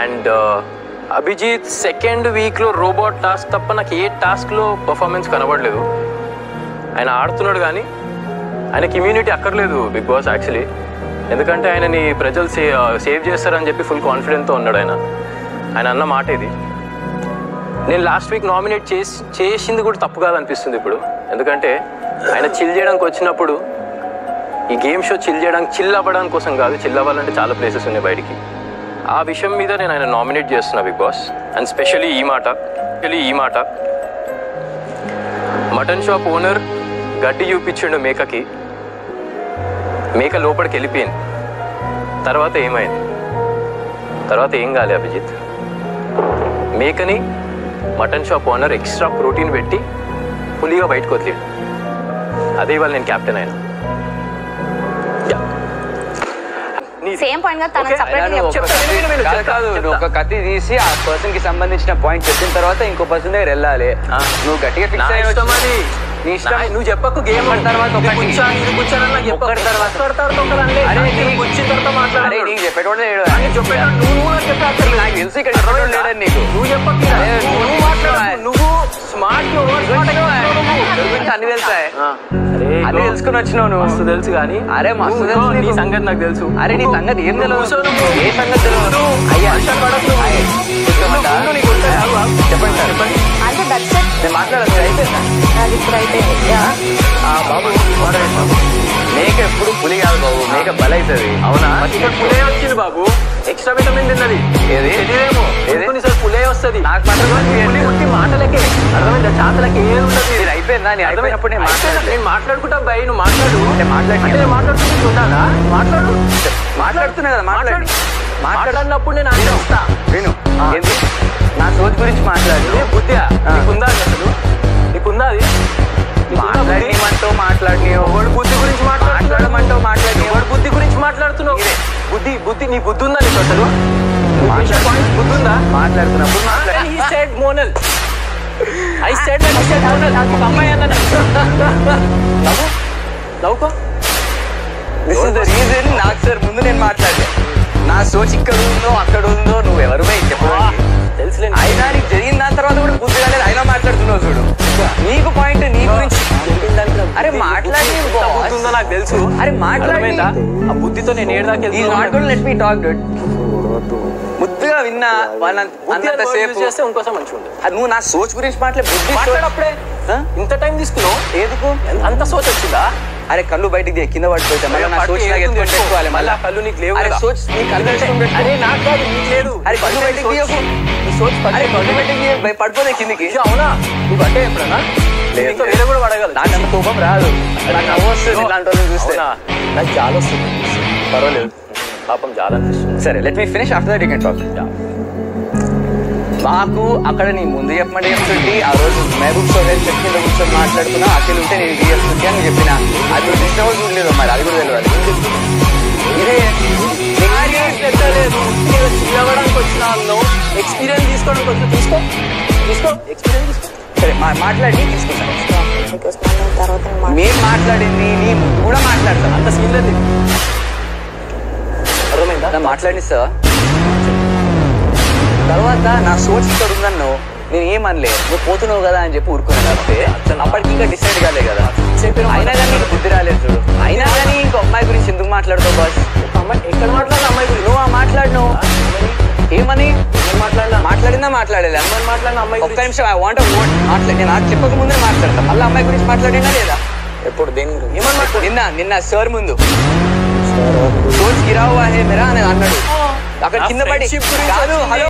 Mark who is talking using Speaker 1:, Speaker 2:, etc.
Speaker 1: And Abhijit second వీక్లో robot task తప్ప నాకు ఏ టాస్క్లో పర్ఫార్మెన్స్ కనబడలేదు. ఆయన ఆడుతున్నాడు కానీ ఆయనకి ఇమ్యూనిటీ అక్కర్లేదు బిగ్ బాస్ యాక్చువల్లీ. ఎందుకంటే ఆయనని ప్రజలు సేవ్ చేస్తారని చెప్పి ఫుల్ కాన్ఫిడెంట్తో ఉన్నాడు ఆయన అన్న మాట ఇది. నేను లాస్ట్ వీక్ నామినేట్ చేసింది కూడా తప్పు కాదనిపిస్తుంది ఇప్పుడు. ఎందుకంటే ఆయన చిల్ చేయడానికి వచ్చినప్పుడు ఈ గేమ్ షో చిల్ అవ్వడానికి కోసం కాదు, చిల్ అవ్వాలంటే చాలా ప్లేసెస్ ఉన్నాయి బయటికి. ఆ విషయం మీద నేను ఆయన నామినేట్ చేస్తున్నా బిగ్ బాస్. అండ్ స్పెషలీ ఈ మాట మటన్ షాప్ ఓనర్ గడ్డి చూపించిండు మేకకి, మేక లోపలికి వెళ్ళిపోయింది. తర్వాత ఏమైంది? తర్వాత ఏం కాలే అభిజిత్. మేకని mutton shop owner extra protein పెట్టి పులిగా బయటకు వదిలేడు. అదే ఇవాళ నేను క్యాప్టెన్ అయినా.
Speaker 2: ఒక కత్తి తీసి ఆ పర్సన్ కి సంబంధించిన పాయింట్ చెప్పిన తర్వాత ఇంకో పర్సన్ దగ్గర వెళ్ళాలి. నువ్వు గట్టిగా ఫిక్స్ అయ్యి నీ ఇష్టం. నువ్వు చెప్పకు గేమ్ తర్వాత తెలుసు ఇక్కడ లేడని నీకు. నువ్వు స్మార్ట్ అన్ని తెలుసాయి, అన్ని తెలుసుకుని వచ్చినావు. నువ్వు మస్తు తెలుసు కానీ అరే మస్తు తెలుసు. నీ సంగతి నాకు తెలుసు. అరే నీ సంగతి ఏం తెలుసు? ఏ సంగతి తెలియదు? అయ్యా చెప్పండి సార్, చెప్పండి. నేను మాట్లాడచ్చు అయిపోయిందా? బాబు మేక ఎప్పుడు పులి కాదు బాబు, మేక బలవుతుంది. అవునా? ఇక్కడ పులే వచ్చింది బాబు, ఎక్స్ట్రా విటమిన్ తిన్నది. ఏది తెలియదేమో, కొన్నిసారి పులే వస్తుంది. నాకు మాటలకే అర్థమైందా? చేతలకి ఏది ఉండదు. ఇది అయిపోయిందా? నేను అయిపోయినప్పుడు నేను మాట్లాడుకుంటా భయ. నువ్వు మాట్లాడు. మాట్లాడుకుంటూ ఉండాలా? మాట్లాడుతున్నా కదా. మాట్లాడినప్పుడు నేను ఆలోచిస్తా. విను, నా సోచ్ గురించి మాట్లాడు. బుద్ధి నీకుందా? అసలు నీకుందా? అది మాట్లాడమంటావు, మాట్లాడినావు. వాడు బుద్ధి గురించి మాట్లాడమంటావు, మాట్లాడినావు. వాడు బుద్ధి గురించి మాట్లాడుతున్నావు. బుద్ధి నీ బుద్ధి ఉందా నీకు? అసలు బుద్ధి ఉందా? మాట్లాడుతున్నప్పుడు అమ్మాయి అన్న నవ్వుకో. This is the reason. నాకు సార్ ముందు నేను మాట్లాడలే. నా సోచ్ ఇక్కడ ఉందో అక్కడ ఉందో నువ్వు ఎవరు తెలుసులే. అయినా నీకు జరిగిన దాని తర్వాత కూడా బుద్ధి కాలేదు, అయినా మాట్లాడుతున్నావు చూడు. నీకు పాయింట్ నీ గురించి. అరే మాట్లాడి ఉందో నాకు తెలుసు. అరే మాట్లాడమైందా? ఆ బుద్ధితో నేను లెట్ మీ టాక్ డూడ్. ముద్దుగా విన్నా వాళ్ళంత సేపు చేస్తే ఇంకోసం మంచిగా ఉంటుంది. అది నువ్వు నా సోచ్ గురించి మాట్లాడప్పుడే ఇంత టైం తీసుకున్నావు. ఏదుకు అంత సోచ్ వచ్చిందా? అరే కళ్ళు బయటికి కింద పడిపోతా మళ్ళీ పెట్టుకోవాలి. మళ్ళీ కళ్ళు నీకు లేవు. సోచ్ నీ కళ్ళు అరే నాకు కాదు నీకు లేదు. అరే కళ్ళు బయటికి కళ్ళు బయటికి పడిపోతే కిందికి. అవునా? నువ్వు అంటే ఎప్పుడన్నా వేరే కూడా పడగలరు. నాకు అంత కోపం రాదు, నాకు నవ్వు వస్తుంది ఇలాంటి వాళ్ళని చూస్తే. నాకు చాలా వస్తుంది. పర్వాలేదు, పాపం చాలా అనిపిస్తుంది. సరే let me finish after that you can talk. మాకు అక్కడ నీ ముందు చెప్పమంటే చెప్తుంటే ఆ రోజు మహబూబ్ సోహెల్ చెట్టు కింద కూర్చొని మాట్లాడుతున్నా. అసలు ఉంటే నేను ఇది చెప్తుంటే అని చెప్పిన. అది కూడా ఇష్టం చూడలేదు, మరి అది కూడా తెలియాలి. ఇదే చిన్నవడానికి వచ్చిన ఎక్స్పీరియన్స్ తీసుకోవడానికి వచ్చి తీసుకో ఎక్స్పీరియన్స్ తీసుకో. సరే మాట్లాడి తీసుకుంటాను. మేము మాట్లాడింది నీ ముందు కూడా మాట్లాడతాం. అంత సీన్ లేదు. అర్థమైందా? మాట్లాడిస్తా. తర్వాత నా సోచ్ ఇక్కడ ఉందన్నో నేను ఏమనలే. నువ్వు పోతున్నావు కదా అని చెప్పి ఊరుకున్నాను. అంటే అప్పటికి ఇంకా డిసైడ్ కాలే కదా. అయినా కానీ నీకు బుద్ధి రాలేదు చూడు. అయినా కానీ ఇంకో అమ్మాయి గురించి ఎందుకు మాట్లాడుతావు బాస్? అమ్మాయి ఎక్కడ మాట్లాడిన అమ్మాయి గురించి నువ్వు మాట్లాడినావు. ఏమని మాట్లాడిందా? మాట్లాడలేదు. అమ్మాయి మాట్లాడిన అమ్మాయి ఒక్క నిమిషం ఐ వాంట్ నేను నాకు చెప్పక ముందే మాట్లాడతా. మళ్ళీ అమ్మాయి గురించి మాట్లాడినా లేదా? ఎప్పుడు దేని గురించి ఏమని మాట్లాడు? నిన్న సార్ ముందు సోచ్ గిరా హువా హై మేరా అని అన్నాడు. అక్కడ కింద పడి హలో